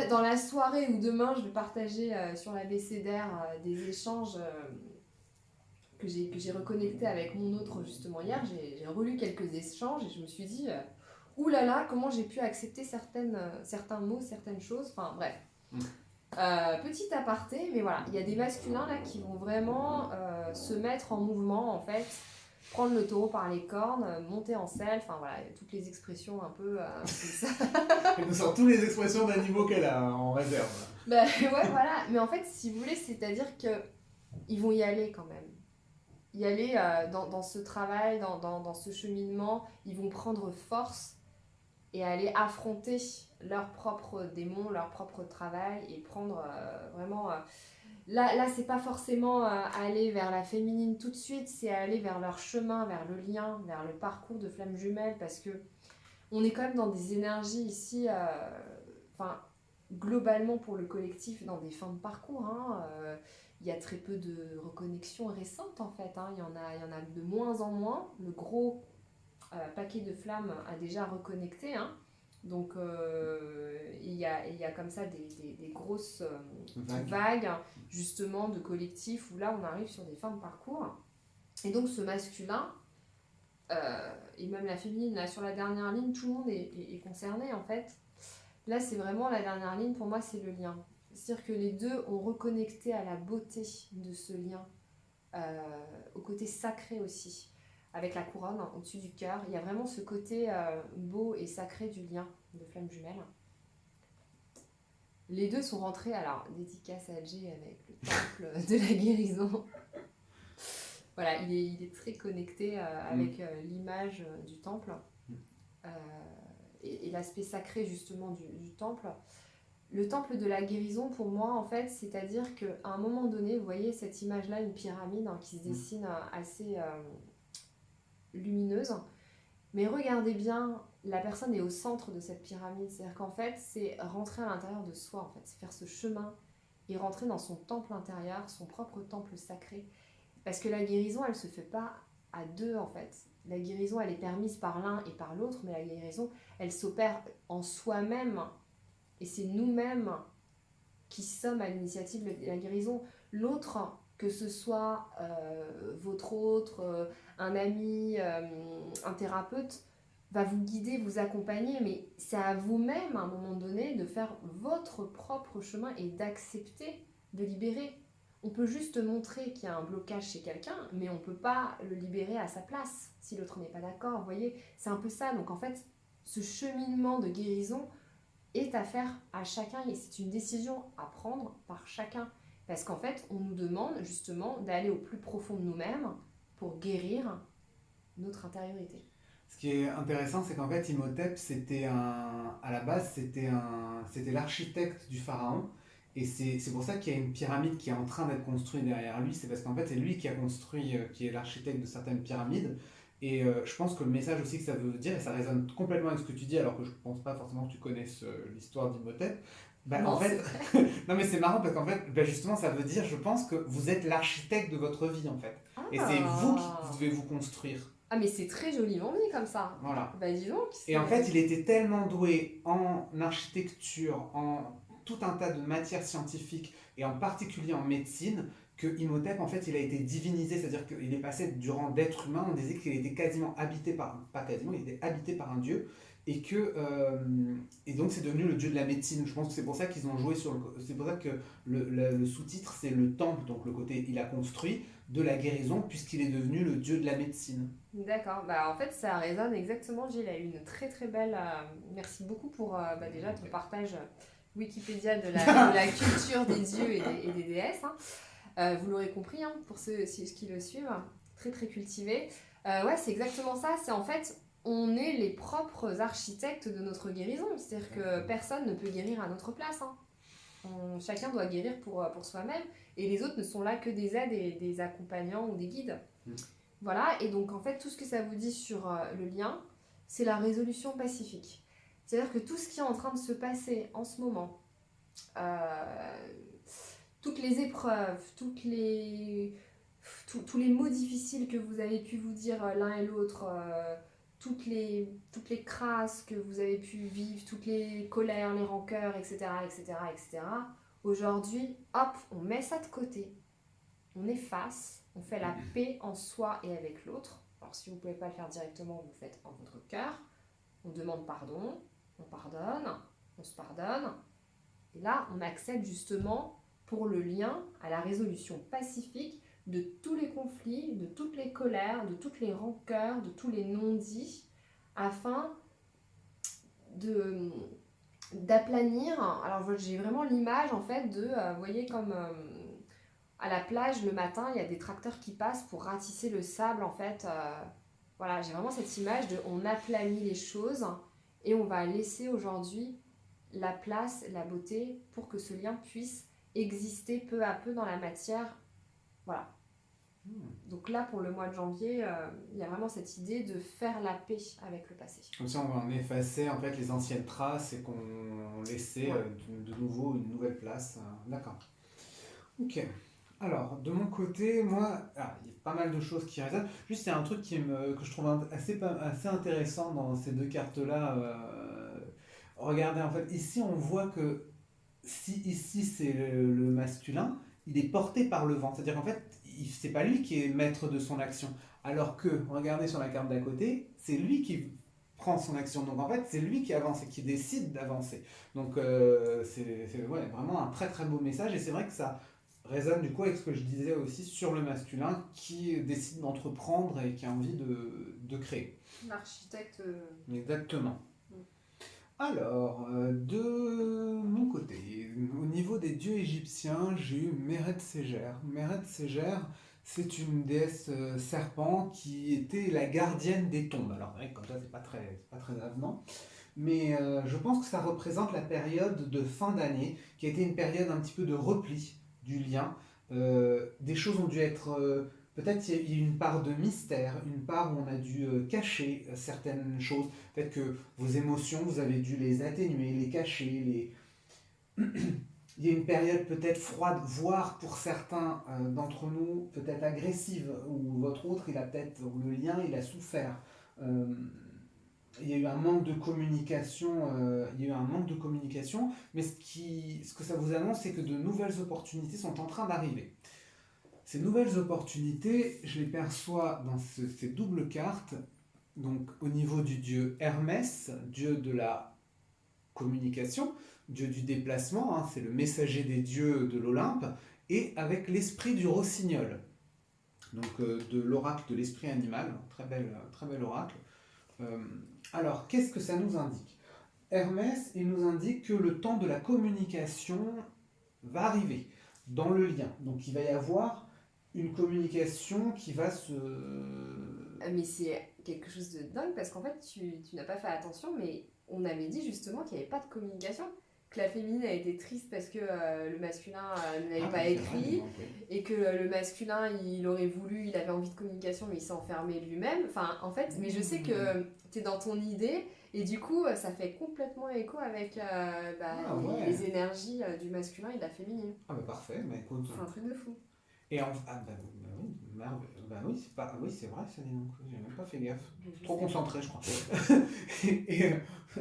Speaker 2: dans la soirée ou demain, je vais partager sur l'abécédaire des échanges que j'ai reconnectés avec mon autre justement hier. J'ai relu quelques échanges et je me suis dit, oulala, comment j'ai pu accepter certains mots, certaines choses, enfin bref. Petit aparté, mais voilà, il y a des masculins là qui vont vraiment se mettre en mouvement en fait, prendre le taureau par les cornes, monter en selle, enfin voilà, toutes les expressions un peu comme ça.
Speaker 1: Elle nous sort toutes les expressions d'animaux qu'elle a en réserve.
Speaker 2: Ouais, voilà, mais en fait, si vous voulez, c'est-à-dire que ils vont y aller quand même. Y aller dans ce travail, dans ce cheminement, ils vont prendre force et aller affronter leurs propres démons, leur propre travail et prendre vraiment... Là, c'est pas forcément aller vers la féminine tout de suite, c'est aller vers leur chemin, vers le lien, vers le parcours de flammes jumelles parce que on est quand même dans des énergies ici, globalement pour le collectif, dans des fins de parcours. Il y a très peu de reconnexions récentes en fait, hein. Il y en a de moins en moins. Le gros paquet de flammes a déjà reconnecté, hein. Donc il y a comme ça des grosses vagues justement de collectifs où là on arrive sur des fins de parcours. Et donc ce masculin et même la féminine, là sur la dernière ligne, tout le monde est concerné en fait. Là c'est vraiment la dernière ligne, pour moi c'est le lien. C'est-à-dire que les deux ont reconnecté à la beauté de ce lien, au côté sacré aussi, avec la couronne au-dessus du cœur. Il y a vraiment ce côté beau et sacré du lien de flammes jumelles. Les deux sont rentrés, alors dédicace à Alger avec le temple de la guérison. Voilà, il est très connecté avec l'image du temple et l'aspect sacré justement du temple. Le temple de la guérison, pour moi, en fait, c'est-à-dire qu'à un moment donné, vous voyez cette image-là, une pyramide qui se dessine assez lumineuse. Mais regardez bien, la personne est au centre de cette pyramide. C'est-à-dire qu'en fait, c'est rentrer à l'intérieur de soi, en fait. C'est faire ce chemin et rentrer dans son temple intérieur, son propre temple sacré. Parce que la guérison, elle ne se fait pas à deux, en fait. La guérison, elle est permise par l'un et par l'autre, mais la guérison, elle s'opère en soi-même. Et c'est nous-mêmes qui sommes à l'initiative de la guérison. L'autre, que ce soit votre autre, un ami, un thérapeute, va vous guider, vous accompagner, mais c'est à vous-même, à un moment donné, de faire votre propre chemin et d'accepter de libérer. On peut juste montrer qu'il y a un blocage chez quelqu'un, mais on ne peut pas le libérer à sa place, si l'autre n'est pas d'accord. Vous voyez, c'est un peu ça. Donc en fait, ce cheminement de guérison est à faire à chacun et c'est une décision à prendre par chacun. Parce qu'en fait, on nous demande justement d'aller au plus profond de nous-mêmes pour guérir notre intériorité.
Speaker 1: Ce qui est intéressant, c'est qu'en fait, Imhotep, à la base, c'était l'architecte du pharaon. Et c'est pour ça qu'il y a une pyramide qui est en train d'être construite derrière lui. C'est parce qu'en fait, c'est lui qui a construit, qui est l'architecte de certaines pyramides. Et je pense que le message aussi que ça veut dire, et ça résonne complètement avec ce que tu dis, alors que je pense pas forcément que tu connaisses l'histoire d'Imhotep, bah, en
Speaker 2: Non,
Speaker 1: fait,
Speaker 2: c'est vrai.
Speaker 1: non mais c'est marrant parce qu'en fait, bah, justement, ça veut dire, je pense que vous êtes l'architecte de votre vie en fait. Et c'est vous qui
Speaker 2: Ah,
Speaker 1: devez vous construire.
Speaker 2: ah mais c'est très joliment dit comme ça.
Speaker 1: Voilà.
Speaker 2: Bah dis donc,
Speaker 1: Et en fait, il était tellement doué en architecture, en tout un tas de matières scientifiques, et en particulier en médecine, que Imhotep, en fait, il a été divinisé, c'est-à-dire qu'il est passé du rang d'être humain, on disait qu'il était quasiment habité par, pas quasiment, il était habité par un dieu, et donc c'est devenu le dieu de la médecine. Je pense que c'est pour ça qu'ils ont joué sur c'est pour ça que le sous-titre, c'est le temple, donc le côté il a construit, de la guérison, puisqu'il est devenu le dieu de la médecine.
Speaker 2: d'accord. Bah en fait ça résonne exactement. Gilles a eu une très très belle. Merci beaucoup pour bah, déjà ton partage Wikipédia de la culture des dieux et des déesses, hein. Vous l'aurez compris, hein, pour ceux qui le suivent, très très cultivé. Ouais, c'est exactement ça. C'est en fait, on est les propres architectes de notre guérison. C'est-à-dire que personne ne peut guérir à notre place, hein. Chacun doit guérir pour soi-même. Et les autres ne sont là que des aides et des accompagnants ou des guides.
Speaker 1: Mm.
Speaker 2: Voilà, et donc en fait, tout ce que ça vous dit sur le lien, c'est la résolution pacifique. C'est-à-dire que tout ce qui est en train de se passer en ce moment, euh, toutes les épreuves, tous les mots difficiles que vous avez pu vous dire l'un et l'autre, toutes les crasses que vous avez pu vivre, toutes les colères, les rancœurs, etc., etc., etc. Aujourd'hui, hop, on met ça de côté, on efface, on fait la paix en soi et avec l'autre. Alors si vous ne pouvez pas le faire directement, vous le faites en votre cœur. On demande pardon, on pardonne, on se pardonne. Et là, on accède justement pour le lien à la résolution pacifique de tous les conflits, de toutes les colères, de toutes les rancœurs, de tous les non-dits, afin de d'aplanir. Alors j'ai vraiment l'image en fait de, vous voyez comme à la plage le matin, il y a des tracteurs qui passent pour ratisser le sable en fait. Voilà, j'ai vraiment cette image de on aplanit les choses et on va laisser aujourd'hui la place, la beauté pour que ce lien puisse exister peu à peu dans la matière. Voilà. Donc là, pour le mois de janvier, il y a vraiment cette idée de faire la paix avec le passé.
Speaker 1: Comme ça, on va en effacer en fait les anciennes traces et qu'on laissait
Speaker 2: Ouais.
Speaker 1: de nouveau une nouvelle place. D'accord. Ok. Alors, de mon côté, moi, il y a pas mal de choses qui résonnent. Juste, il y a un truc que je trouve assez intéressant dans ces deux cartes-là. Regardez, en fait, ici, on voit que si ici c'est le masculin, il est porté par le vent. C'est-à-dire qu'en fait, c'est pas lui qui est maître de son action. Alors que, regardez sur la carte d'à côté, c'est lui qui prend son action. Donc en fait, c'est lui qui avance et qui décide d'avancer. Donc ouais, vraiment un très très beau message. Et c'est vrai que ça résonne du coup avec ce que je disais aussi sur le masculin qui décide d'entreprendre et qui a envie de créer.
Speaker 2: L'architecte.
Speaker 1: Exactement. Alors, de mon côté, au niveau des dieux égyptiens, j'ai eu Meret Seger. Meret Seger, c'est une déesse serpent qui était la gardienne des tombes. Alors, ouais, comme ça, c'est pas très avenant. Mais je pense que ça représente la période de fin d'année, qui a été une période un petit peu de repli du lien. Des choses ont dû être... peut-être il y a eu une part de mystère, une part où on a dû cacher certaines choses. Peut-être que vos émotions, vous avez dû les atténuer, les cacher. Il y a une période peut-être froide, voire pour certains d'entre nous, peut-être agressive, où votre autre, ou le lien, il a souffert. Euh, il y a eu un manque de communication, mais ce que ça vous annonce, c'est que de nouvelles opportunités sont en train d'arriver. Ces nouvelles opportunités, je les perçois dans ces doubles cartes, donc au niveau du dieu Hermès, dieu de la communication, dieu du déplacement, hein, c'est le messager des dieux de l'Olympe, et avec l'esprit du rossignol, donc de l'oracle de l'esprit animal, très bel oracle. Euh, alors, qu'est-ce que ça nous indique? Hermès, il nous indique que le temps de la communication va arriver dans le lien. Donc, il va y avoir une communication qui va se...
Speaker 2: Mais c'est quelque chose de dingue parce qu'en fait, tu n'as pas fait attention, mais on avait dit justement qu'il n'y avait pas de communication. que la féminine a été triste parce que le masculin n'avait
Speaker 1: Ah,
Speaker 2: pas
Speaker 1: oui, c'est vrai,
Speaker 2: écrit,
Speaker 1: donc, oui.
Speaker 2: et que le masculin, il aurait voulu, il avait envie de communication, mais il s'est enfermé lui-même. Enfin, en fait, mais je sais que tu es dans ton idée, et du coup, ça fait complètement écho avec
Speaker 1: Ah,
Speaker 2: les
Speaker 1: ouais.
Speaker 2: énergies du masculin et de la féminine.
Speaker 1: Ah, bah parfait, bah écoute.
Speaker 2: C'est un truc de fou.
Speaker 1: Et bah oui, oui, c'est vrai, ça dit donc. J'ai même pas fait gaffe.
Speaker 2: Mais je
Speaker 1: Trop
Speaker 2: sais.
Speaker 1: concentré, je crois. Et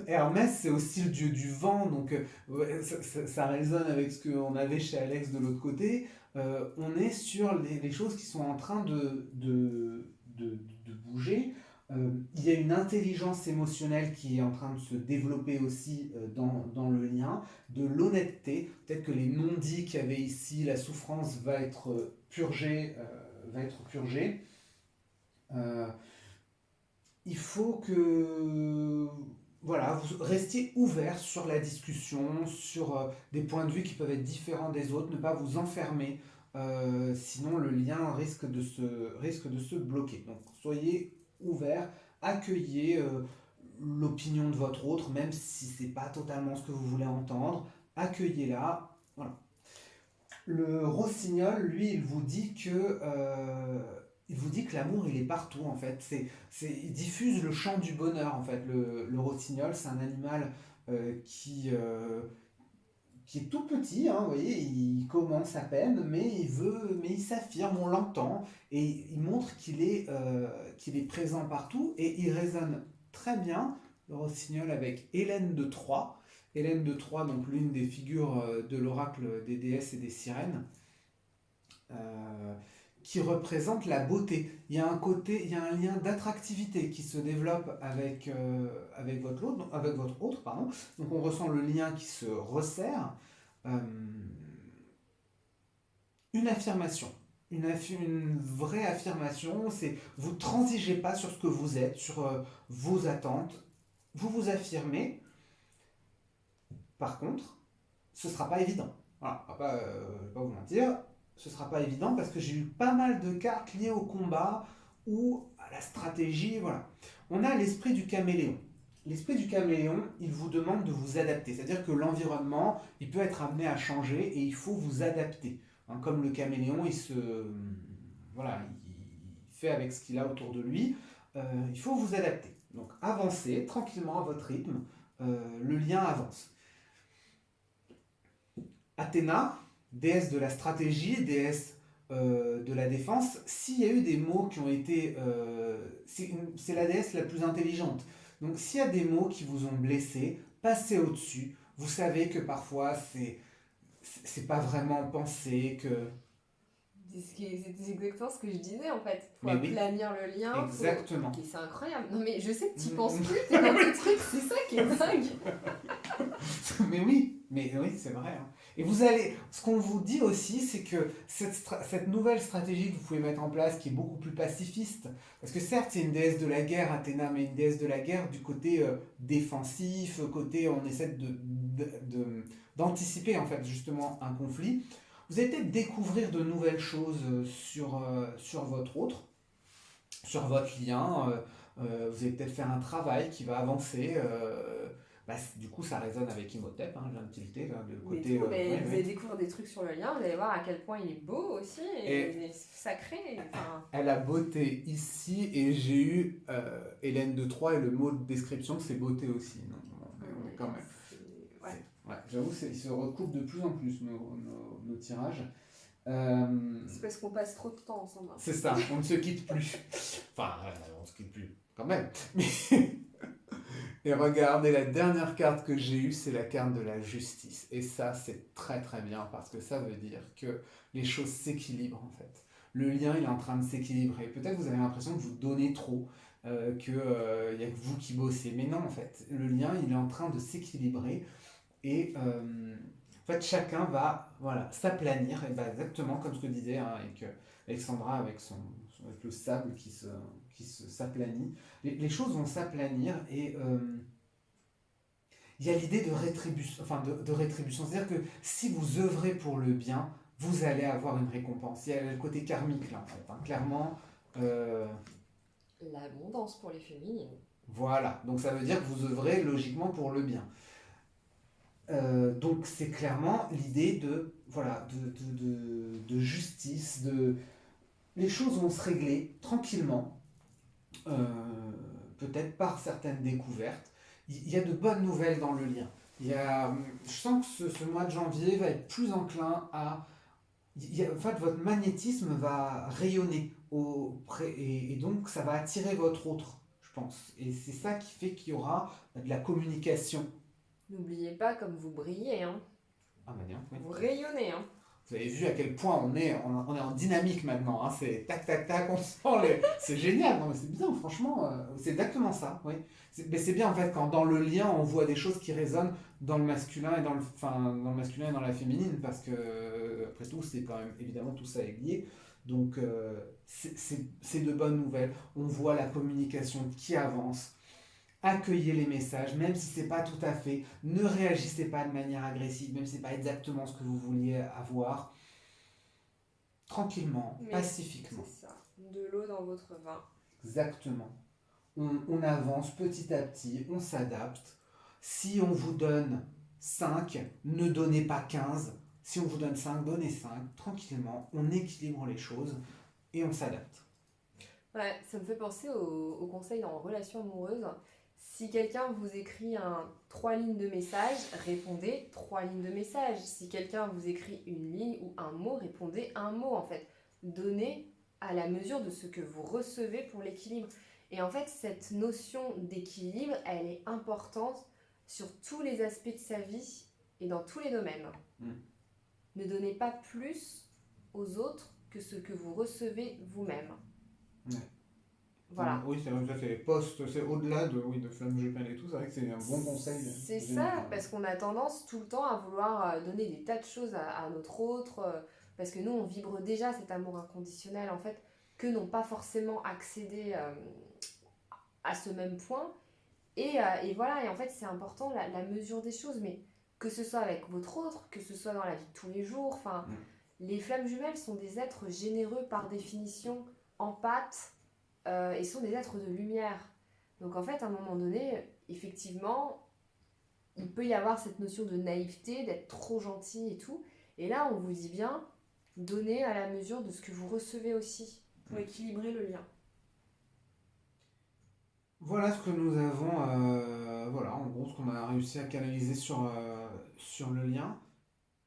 Speaker 1: Hermès, c'est aussi le dieu du vent, donc ouais, ça résonne avec ce qu'on avait chez Alex de l'autre côté. On est sur les choses qui sont en train de bouger. Il y a une intelligence émotionnelle qui est en train de se développer aussi dans le lien, de l'honnêteté. Peut-être que les non-dits qu'il y avait ici, la souffrance va être purgée. Euh, il faut que voilà, vous restiez ouvert sur la discussion, sur des points de vue qui peuvent être différents des autres, ne pas vous enfermer, sinon le lien risque de se bloquer. Donc soyez ouvert, accueillez l'opinion de votre autre, même si c'est pas totalement ce que vous voulez entendre, accueillez-la. Voilà. Le rossignol, lui, il vous dit que l'amour, il est partout, en fait. Il diffuse le chant du bonheur, en fait. Le rossignol, c'est un animal qui est tout petit, hein, vous voyez, il commence à peine, mais il s'affirme, on l'entend, et il montre qu'il est présent partout, et il résonne très bien, le rossignol, avec Hélène de Troie. Hélène de Troie, donc l'une des figures de l'oracle des déesses et des sirènes, euh, qui représente la beauté. Il y a un lien d'attractivité qui se développe avec votre autre, pardon. Donc on ressent le lien qui se resserre. Euh, une affirmation, une vraie affirmation, c'est vous transigez pas sur ce que vous êtes, sur vos attentes, vous vous affirmez. Par contre, ce ne sera pas évident. Voilà, je vais pas vous mentir, ce ne sera pas évident parce que j'ai eu pas mal de cartes liées au combat ou à la stratégie. Voilà. On a l'esprit du caméléon. L'esprit du caméléon, il vous demande de vous adapter. C'est-à-dire que l'environnement, il peut être amené à changer et il faut vous adapter. Hein, comme le caméléon, voilà, il fait avec ce qu'il a autour de lui. Il faut vous adapter. Donc avancez tranquillement à votre rythme. Le lien avance. Athéna, déesse de la stratégie, déesse de la défense, s'il y a eu des mots qui ont été... c'est la déesse la plus intelligente. Donc s'il y a des mots qui vous ont blessé, passez au-dessus. Vous savez que parfois c'est pas vraiment pensé, que...
Speaker 2: C'est exactement ce que je disais en fait. Faut
Speaker 1: Mais oui,
Speaker 2: aplanir le lien.
Speaker 1: exactement.
Speaker 2: Ok, c'est incroyable. Non mais je sais que tu penses plus, t'es dans tes trucs, c'est ça qui est dingue.
Speaker 1: Mais oui, c'est vrai. Hein. Et vous allez, ce qu'on vous dit aussi, c'est que cette nouvelle stratégie que vous pouvez mettre en place, qui est beaucoup plus pacifiste, parce que certes, c'est une déesse de la guerre, Athéna, mais une déesse de la guerre du côté défensif, côté on essaie d'anticiper en fait justement un conflit. Vous allez peut-être découvrir de nouvelles choses sur votre autre, sur votre lien. Vous allez peut-être faire un travail qui va avancer. Du coup, ça résonne avec Imhotep, hein, je viens de tilter, là, de
Speaker 2: Mais
Speaker 1: côté.
Speaker 2: tout, mais
Speaker 1: Ouais,
Speaker 2: vous
Speaker 1: ouais.
Speaker 2: allez découvrir des trucs sur le lien, vous allez voir à quel point il est beau aussi, et sacré. Enfin,
Speaker 1: Elle a beauté ici, et j'ai eu Hélène de Troie, et le mot de description, c'est beauté aussi. Non, on est quand même.
Speaker 2: ouais.
Speaker 1: Ouais, j'avoue, ils se recoupent de plus en plus, nos tirages.
Speaker 2: C'est parce qu'on passe trop de temps ensemble.
Speaker 1: C'est ça, on ne se quitte plus. Enfin, on ne se quitte plus, quand même. Et regardez, la dernière carte que j'ai eue, c'est la carte de la justice. Et ça, c'est très très bien, parce que ça veut dire que les choses s'équilibrent, en fait. Le lien, il est en train de s'équilibrer. Peut-être que vous avez l'impression que vous donnez trop, qu'il n'y a que vous qui bossez. Mais non, en fait, le lien, il est en train de s'équilibrer. Et en fait, chacun va voilà, s'aplanir, et exactement comme ce que disait hein, avec Alexandra, avec le sable qui s'aplanit. Les choses vont s'aplanir et il y a l'idée de rétribution, de rétribution. C'est-à-dire que si vous œuvrez pour le bien, vous allez avoir une récompense. Il y a le côté karmique là, en fait, hein, clairement.
Speaker 2: L'abondance pour les féminines.
Speaker 1: Voilà, donc ça veut dire que vous œuvrez logiquement pour le bien. Donc c'est clairement l'idée de, voilà, de justice, les choses vont se régler tranquillement, euh, peut-être par certaines découvertes. Il y a de bonnes nouvelles dans le lien. Je sens que ce mois de janvier va être plus enclin à... En fait, votre magnétisme va rayonner et donc ça va attirer votre autre, je pense. Et c'est ça qui fait qu'il y aura de la communication.
Speaker 2: N'oubliez pas comme vous brillez, hein.
Speaker 1: Ah bah bien, oui.
Speaker 2: Vous rayonnez, hein.
Speaker 1: Vous avez vu à quel point on est en dynamique maintenant, hein. C'est tac tac tac, on sent les... C'est génial, non, mais c'est bien, franchement, c'est exactement ça, oui. Mais c'est bien en fait quand dans le lien on voit des choses qui résonnent dans le masculin et dans le masculin et dans la féminine, parce que après tout c'est quand même évidemment tout ça est lié. Donc c'est de bonnes nouvelles. On voit la communication qui avance. Accueillez les messages, même si c'est pas tout à fait. Ne réagissez pas de manière agressive, même si c'est pas exactement ce que vous vouliez avoir. Tranquillement,
Speaker 2: Mais
Speaker 1: pacifiquement.
Speaker 2: c'est ça. De l'eau dans votre vin.
Speaker 1: Exactement. On avance petit à petit, on s'adapte. Si on vous donne 5, ne donnez pas 15. Si on vous donne 5, donnez 5. Tranquillement, on équilibre les choses et on s'adapte.
Speaker 2: Ouais, ça me fait penser au conseil en relation amoureuse. Si quelqu'un vous écrit 3 lignes de message, répondez 3 lignes de message. Si quelqu'un vous écrit une ligne ou un mot, répondez un mot en fait. Donnez à la mesure de ce que vous recevez pour l'équilibre. Et en fait, cette notion d'équilibre, elle est importante sur tous les aspects de sa vie et dans tous les domaines.
Speaker 1: Mm.
Speaker 2: Ne donnez pas plus aux autres que ce que vous recevez vous-même.
Speaker 1: Ouais.
Speaker 2: Voilà.
Speaker 1: Oui, c'est vrai que ça c'est post, c'est au-delà de Flamme Jupin et tout, c'est vrai que c'est un bon conseil.
Speaker 2: C'est ça, parce qu'on a tendance tout le temps à vouloir donner des tas de choses à notre autre, parce que nous, on vibre déjà cet amour inconditionnel, en fait, que n'ont pas forcément accédé à ce même point. Et voilà, et en fait, c'est important la mesure des choses, mais que ce soit avec votre autre, que ce soit dans la vie de tous les jours, enfin, les flammes jumelles sont des êtres généreux par définition, empathes, et sont des êtres de lumière. Donc en fait, à un moment donné, effectivement, il peut y avoir cette notion de naïveté, d'être trop gentil et tout. Et là, on vous dit bien, donnez à la mesure de ce que vous recevez aussi, pour équilibrer le lien.
Speaker 1: Voilà ce que nous avons, voilà, en gros, ce qu'on a réussi à canaliser sur le lien.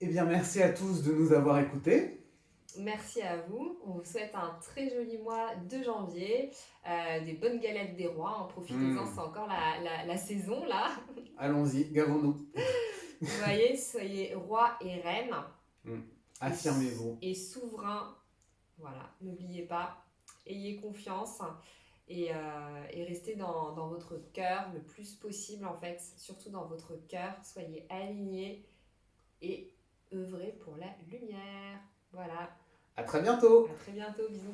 Speaker 1: Eh bien, merci à tous de nous avoir écoutés.
Speaker 2: Merci à vous. On vous souhaite un très joli mois de janvier, des bonnes galettes des rois. En profitez-en, c'est encore la saison là.
Speaker 1: Allons-y, gavons-nous.
Speaker 2: Vous voyez, soyez roi et reine.
Speaker 1: Affirmez-vous.
Speaker 2: Et souverain. Voilà, n'oubliez pas. Ayez confiance et restez dans votre cœur le plus possible en fait. Surtout dans votre cœur. Soyez alignés et œuvrez pour la lumière. Voilà.
Speaker 1: À très bientôt.
Speaker 2: À très bientôt, bisous.